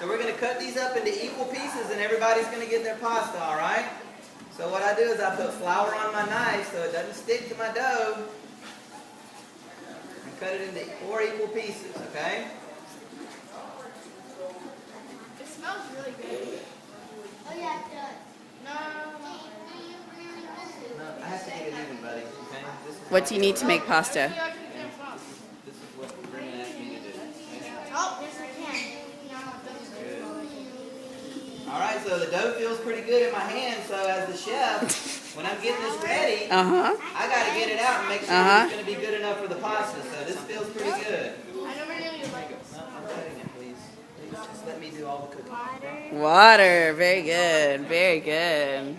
So we're going to cut these up into equal pieces and everybody's going to get their pasta, all right? So what I do is I put flour on my knife so it doesn't stick to my dough. And cut it into 4 equal pieces, okay? It smells really good. Oh yeah, it does. No. No, I have to eat it even, buddy, okay? What do you need to make pasta? This is what Brennan asked me to do. Oh, yes I can. All right, so the dough feels pretty good in my hand, so as the chef, when I'm getting this ready, Uh-huh. I got to get it out and make sure it's going to be good enough for the pasta, so this feels pretty good. I never knew you like it. No, I'm cutting it, please. Please just let me do all the cooking. Water. Very good. Very good.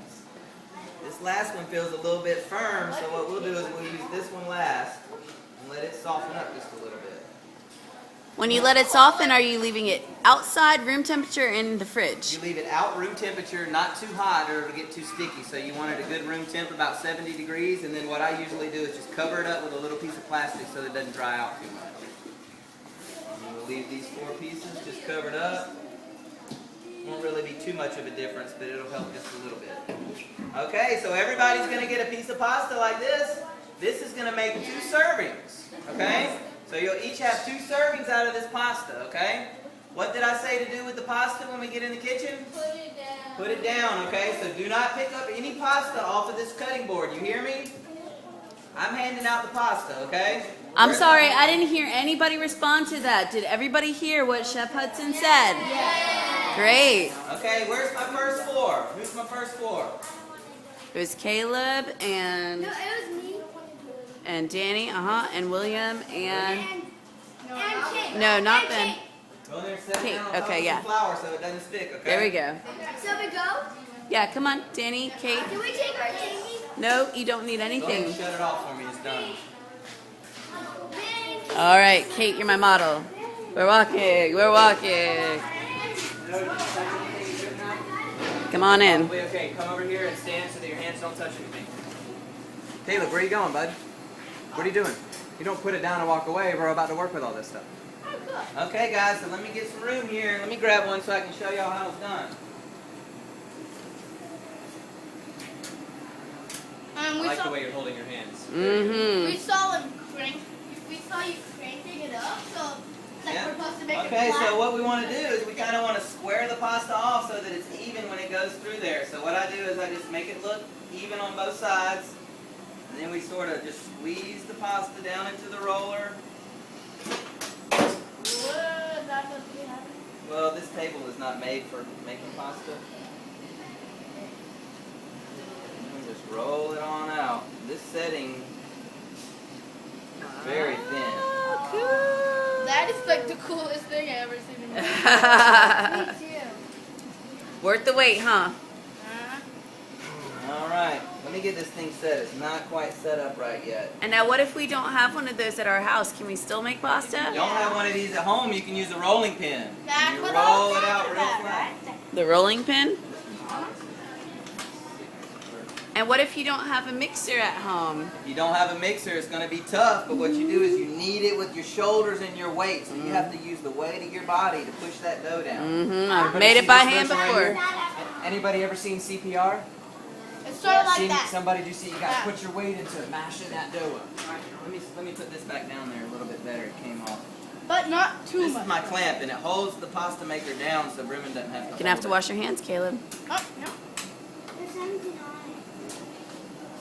This last one feels a little bit firm, so what we'll do is we'll use this one last and let it soften up just a little bit. When you let it soften, are you leaving it outside room temperature in the fridge? You leave it out room temperature, not too hot or it'll get too sticky. So you want it a good room temp, about 70 degrees. And then what I usually do is just cover it up with a little piece of plastic so that it doesn't dry out too much. And we'll leave these 4 pieces just covered up. Won't really be too much of a difference, but it'll help just a little bit. Okay, so everybody's going to get a piece of pasta like this. This is going to make 2 servings, okay? So you'll each have 2 servings out of this pasta, okay? What did I say to do with the pasta when we get in the kitchen? Put it down. Put it down, okay? So do not pick up any pasta off of this cutting board. You hear me? I'm handing out the pasta, okay? I'm sorry, I didn't hear anybody respond to that. Did everybody hear what Chef Hudson said? Yeah. Great. Okay, where's my first 4? Who's my first 4? It was Caleb and No, it was me. Danny, and William and And Kate. no, not Ben. Go in there and set it Kate, down on top okay, of yeah. some flour so it doesn't stick, okay? There we go. So we go? Yeah, come on, Danny, Kate. Do we take our tangy? No, you don't need Go ahead and anything. shut it off for me. It's done. All right, Kate, you're my model. We're walking. We're walking. Come on in. Probably okay. Come over here and stand so that your hands don't touch anything. Caleb, where are you going, bud? What are you doing? You don't put it down and walk away. We're about to work with all this stuff. Okay, guys, so let me get some room here. Let me grab one so I can show y'all how it's done. I like the way you're holding your hands. Mm-hmm. We saw him crank. We saw you cranking it up, so it's like Yeah. we're supposed to make Okay, it flat. so what we want to do is we kind of want to square the pasta off so that it's even when it goes through there. So what I do is I just make it look even on both sides. And then we sort of just squeeze the pasta down into the roller. Whoa, that must be happening. Well, this table is not made for making pasta. And just roll it on out. This setting is very thin. That is like the coolest thing I've ever seen in my life. Me too. Worth the wait, huh? All right, let me get this thing set. It's not quite set up right yet. And now what if we don't have one of those at our house? Can we still make pasta? If you don't have one of these at home, you can use a rolling pin. That's You what roll I was it out talking real about, flat. The rolling pin? And what if you don't have a mixer at home? If you don't have a mixer, it's going to be tough, but what you do is you knead it with your shoulders and your weight. So you have to use the weight of your body to push that dough down. Mm-hmm. I've Everybody made see it by this hand version right before. here? Anybody ever seen CPR? It's sort of like Seen that. somebody do see you got to put your weight into it, mashing that dough up. All right, let me put this back down there a little bit better. It came off. But not too This much. is my clamp, and it holds the pasta maker down so Brimman doesn't have to. You're gonna have to hold wash your hands, Caleb. Oh, no. There's 79.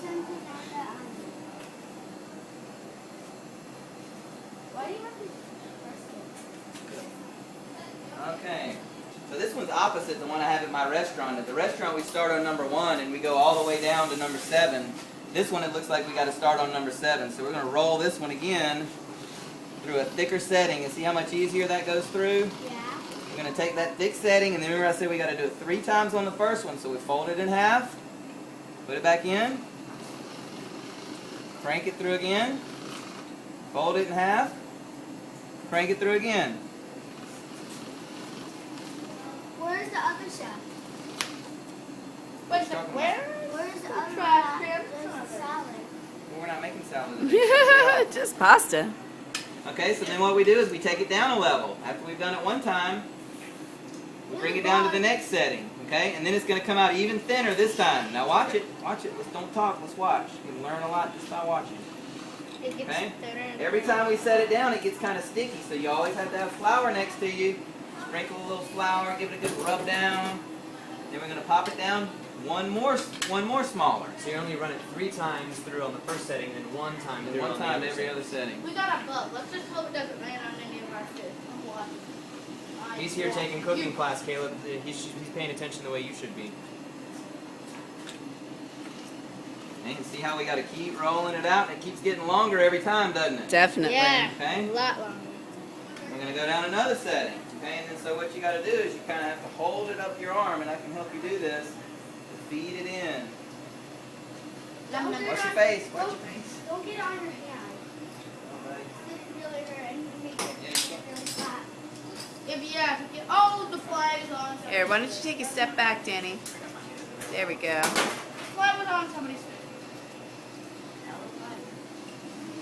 79 that Why do you have to it. Okay. So this one's opposite the one I have at my restaurant. At the restaurant, we start on number 1 and we go all the way down to number 7. This one, it looks like we got to start on number 7. So we're going to roll this one again through a thicker setting, and see how much easier that goes through? Yeah. We're going to take that thick setting, and then remember I said we got to do it 3 times on the first one. So we fold it in half, put it back in, crank it through again, fold it in half, crank it through again. Where's the other chef? Wait a second, where? Where's the other Trash chef? can. There's the salad. Well, we're not making salad. Just pasta. Okay, so then what we do is we take it down a level. After we've done it one time, bring it down to the next setting, okay? And then it's going to come out even thinner this time. Now watch it, watch it. Let's don't talk, let's watch. You can learn a lot just by watching. It gets Okay? thinner and Every time we set it down, it gets kind of sticky, so you always have to have flour next to you. Sprinkle a little flour, give it a good rub down. Then we're going to pop it down one more smaller. So you only run it 3 times through on the first setting, then 1 time And through one on the time other every setting. other setting. We got a bug. Let's just hope it doesn't land on any of our fish. I'm watching. He's here taking cooking class, Caleb. He's paying attention the way you should be. And you can see how we got to keep rolling it out, and it keeps getting longer every time, doesn't it? Definitely. Yeah, Okay. a lot longer. We're going to go down another setting. Okay, and then so what you got to do is you kind of have to hold it up your arm, and I can help you do this, to feed it in. Don't Watch get your it on- face, watch your don't- face. Don't get it on your hand. Alright. It's really hurt and you make it Yeah. get really flat. If you get, oh, the flag is on. Here, why don't you take a step back, Danny? There we go. Flag was on somebody's fish.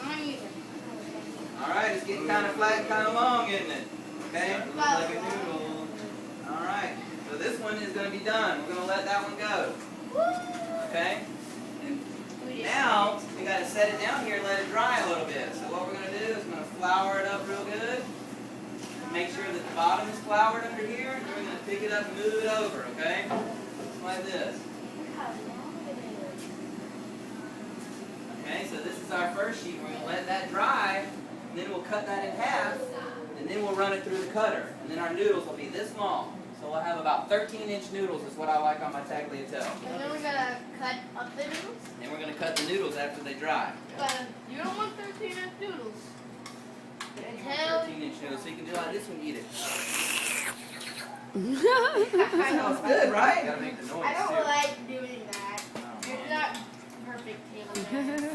Mine either. Alright, it's getting kind of flat and kind of long, isn't it? Okay? Looks like a noodle. Alright, so this one is going to be done. We're going to let that one go. Okay? And now, we got to set it down here and let it dry a little bit. So what we're going to do is we're going to flour it up real good. Make sure that the bottom is floured under here, and then we're going to pick it up and move it over, okay? Just like this. Okay, so this is our first sheet. We're going to let that dry, and then we'll cut that in half, and then we'll run it through the cutter. And then our noodles will be this long. So we'll have about 13-inch noodles is what I like on my tagliatelle. And then we're gonna cut up the noodles. And we're going to cut the noodles after they dry. But you don't want 13-inch noodles. 13-inch noodles, so you can do like this when you eat it. I Sounds good, You right? gotta make the noise don't too. like doing that. Oh, It's man. not perfect table.